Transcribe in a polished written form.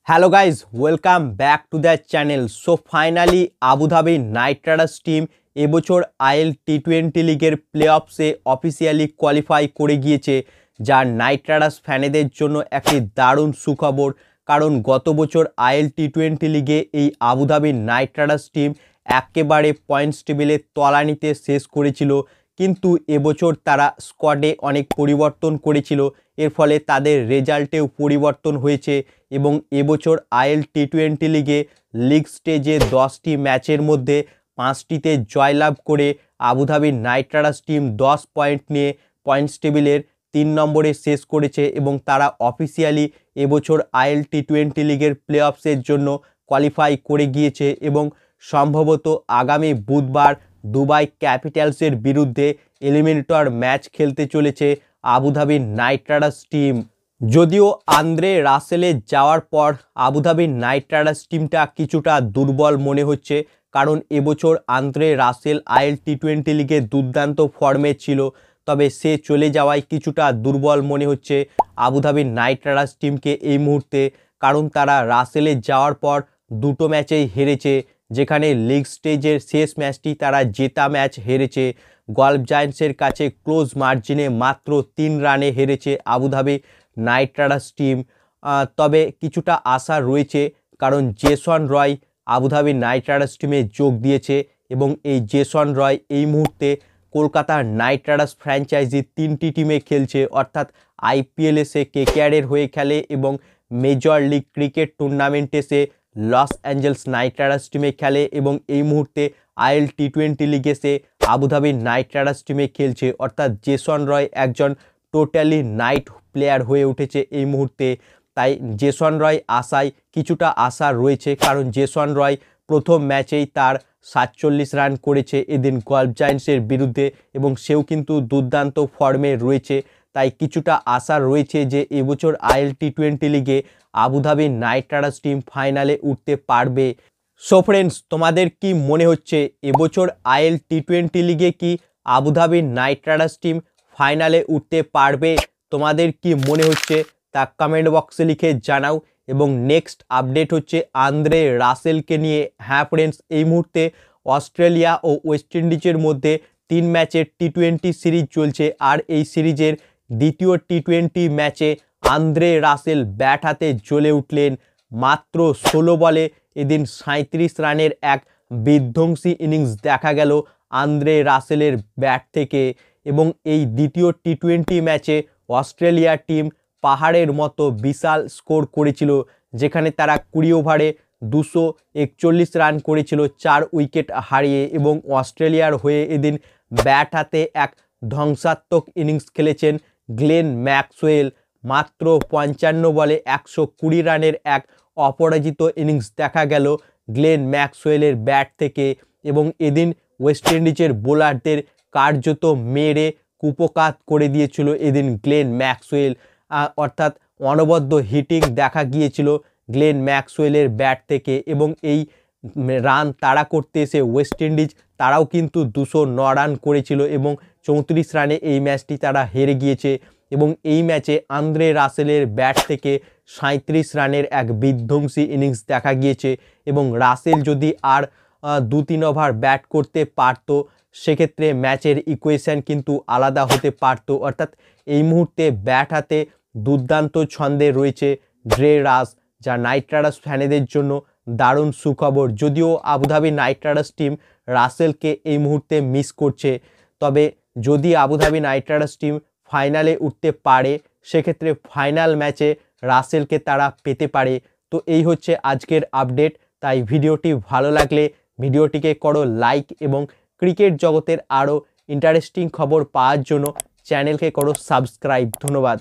Hello guys, welcome back to the channel. So finally Abu Dhabi Knight Riders team এবছর IL T20 লিগের প্লে-অফসে officially qualify করে গিয়েছে, যা night Riders ফ্যানেদের জন্য একটি দারুণ সুখবর। কারণ গত বছর আইএল টি20 লিগে এই Abu Dhabi Knight Riders team একেবারে পয়েন্টস টেবিলে তলানিতে শেষ করেছিল, কিন্তু এবছর তারা স্কোয়াডে অনেক পরিবর্তন করেছিল, এর ফলে তাদের রেজাল্টেও পরিবর্তন হয়েছে এবং এবছর আইএল টি20 লিগে লিগ স্টেজে 10টি ম্যাচের মধ্যে 5টিতে জয়লাভ করে Abu Dhabi Knight Riders team 10 point নিয়ে পয়েন্টস টেবিলের 3 নম্বরে শেষ করেছে এবং তারা অফিসিয়ালি এবছর আইএল টি20 লিগের প্লে-অফসের জন্য কোয়ালিফাই করে গিয়েছে এবং সম্ভবত আগামী বুধবার দুবাই ক্যাপিটালসের বিরুদ্ধে এলিমিনেটর ম্যাচ খেলতে চলেছে Abu Dhabi Knight Riders team. যদিও আন্দ্রে রাসেলের যাওয়ার পর আবু ধাবি নাইট রাইডার্স টিমটা কিছুটা দুর্বল মনে হচ্ছে, কারণ এবছর আন্দ্রে রাসেল আইএল টি20 লিগে দুর্দান্ত ফর্মে ছিল, তবে সে চলে যাওয়ায় কিছুটা দুর্বল মনে হচ্ছে আবু ধাবি নাইট রাইডার্স টিমকে এই মুহূর্তে। কারণ তারা রাসেলের যাওয়ার পর দুটো ম্যাচেই হেরেছে, যেখানে লিগ স্টেজের শেষ ম্যাচটি তারা জেতা ম্যাচ হেরেছে। গল্ফ জায়ান্টসের কাছে ক্লোজ মার্জিনে মাত্র 3 রানে হেরেছে Abu Dhabi Knight Riders team. তবে কিছুটা আশা রয়েছে, কারণ Jason Roy Abu Dhabi Knight Riders টিমে যোগ দিয়েছে এবং এই জেসন রয় এই মুহূর্তে কলকাতা নাইট রাইডার্স ফ্র্যাঞ্চাইজি 3টি টিমে খেলছে, অর্থাৎ আইপিএলে সে কেকেআরের হয়ে খেলে এবং মেজর লিগ ক্রিকেট টুর্নামেন্টে সে লস অ্যাঞ্জেলস নাইট রাইডার্স টিমে খেলে এবং এই মুহূর্তে আইএল টি20 লিগে সে আবু ধাবি নাইট রাইডার্স টিমে খেলছে। অর্থাৎ জেসন রয় একজন টোটালি নাইট প্লেয়ার হয়ে উঠেছে এই মুহূর্তে। তাই জেসন রয় আশায় কিছুটা আশা রয়েছে, কারণ জেসন রয় প্রথম ম্যাচেই তার 47 রান করেছে এদিন গল্ফ জায়ান্টসের বিরুদ্ধে এবং সেও কিন্তু দুর্দান্ত ফর্মে রয়েছে। তাই কিছুটা আশা রয়েছে যে এবছর আইএল টি20 লিগে Abu Dhabi Knight Riders team ফাইনালে উঠতে পারবে। সো ফ্রেন্ডস, তোমাদের কি মনে হচ্ছে এবছর আইএল টি20 লিগে কি Abu Dhabi Knight Riders team ফাইনালে উঠতে পারবে? তোমাদের কি মনে হচ্ছে তা কমেন্ট বক্সে লিখে জানাও। এবং নেক্সট আপডেট হচ্ছে আন্দ্রে রাসেলকে নিয়ে। হ্যাঁ ফ্রেন্ডস, এই মুহূর্তে অস্ট্রেলিয়া ও ওয়েস্ট ইন্ডিজের মধ্যে 3 ম্যাচের টি20 সিরিজ চলছে, আর এই সিরিজের দ্বিতীয় টি20 ম্যাচে আন্দ্রে রাসেল ব্যাট হাতে জ্বলে উঠলেন। মাত্র 16 বলে এদিন 37 রানের এক বিধ্বংসী ইনিংস দেখা গেল আন্দ্রে রাসেলের ব্যাট থেকে। এবং এই দ্বিতীয় টি20 ম্যাচে অস্ট্রেলিয়া টিম পাহাড়ের মতো বিশাল স্কোর করেছিল, যেখানে তারা 20 ওভারে 241 রান করেছিল 4 উইকেট হারিয়ে। এবং অস্ট্রেলিয়ার হয়ে এদিন ব্যাট হাতে এক ধ্বংসাত্মক ইনিংস খেলেছেন গ্লেন ম্যাক্সওয়েল। মাত্র 55 বলে 120 রানের এক অপরাজিত ইনিংস দেখা গেল গ্লেন ম্যাক্সওয়েলের ব্যাট থেকে। এবং এদিন ওয়েস্ট ইন্ডিজের বোলারদের কার্যত মেরে কুপোকাত করে দিয়েছিল এদিন গ্লেন ম্যাক্সওয়েল। অর্থাৎ অনবদ্য হিটিং দেখা গিয়েছিল গ্লেন ম্যাক্সওয়েলের ব্যাট থেকে। এবং এই রান তাড়া করতে এসে ওয়েস্ট ইন্ডিজ তারাও কিন্তু 209 রান করেছিল এবং 34 রানে এই ম্যাচটি তারা হেরে গিয়েছে। এবং এই ম্যাচে আন্দ্রে রাসেলের ব্যাট থেকে 37 রানের এক বিধ্বংসী ইনিংস দেখা গিয়েছে। এবং রাসেল যদি আর 2-3 ওভার ব্যাট করতে পারতো, সেক্ষেত্রে ম্যাচের ইকুয়েশন কিন্তু আলাদা হতে পারতো। অর্থাৎ এই মুহূর্তে ব্যাট হাতে দুর্দান্ত ছন্দে রয়েছে ড্রে রাস, যা নাইট রাইডার্স ফ্যানেদের জন্য দারুণ সুখবর। যদিও Abu Dhabi Knight Riders team রাসেলকে এই মুহূর্তে মিস করছে, তবে যদি Abu Dhabi Knight Riders team ফাইনালে উঠতে পারে, সেক্ষেত্রে ফাইনাল ম্যাচে রাসেলকে তারা পেতে পারে। তো এই হচ্ছে আজকের আপডেট। তাই ভিডিওটি ভালো লাগলে ভিডিওটিকে করো লাইক এবং ক্রিকেট জগতের আরও ইন্টারেস্টিং খবর পাওয়ার জন্য চ্যানেলকে করো সাবস্ক্রাইব। ধন্যবাদ।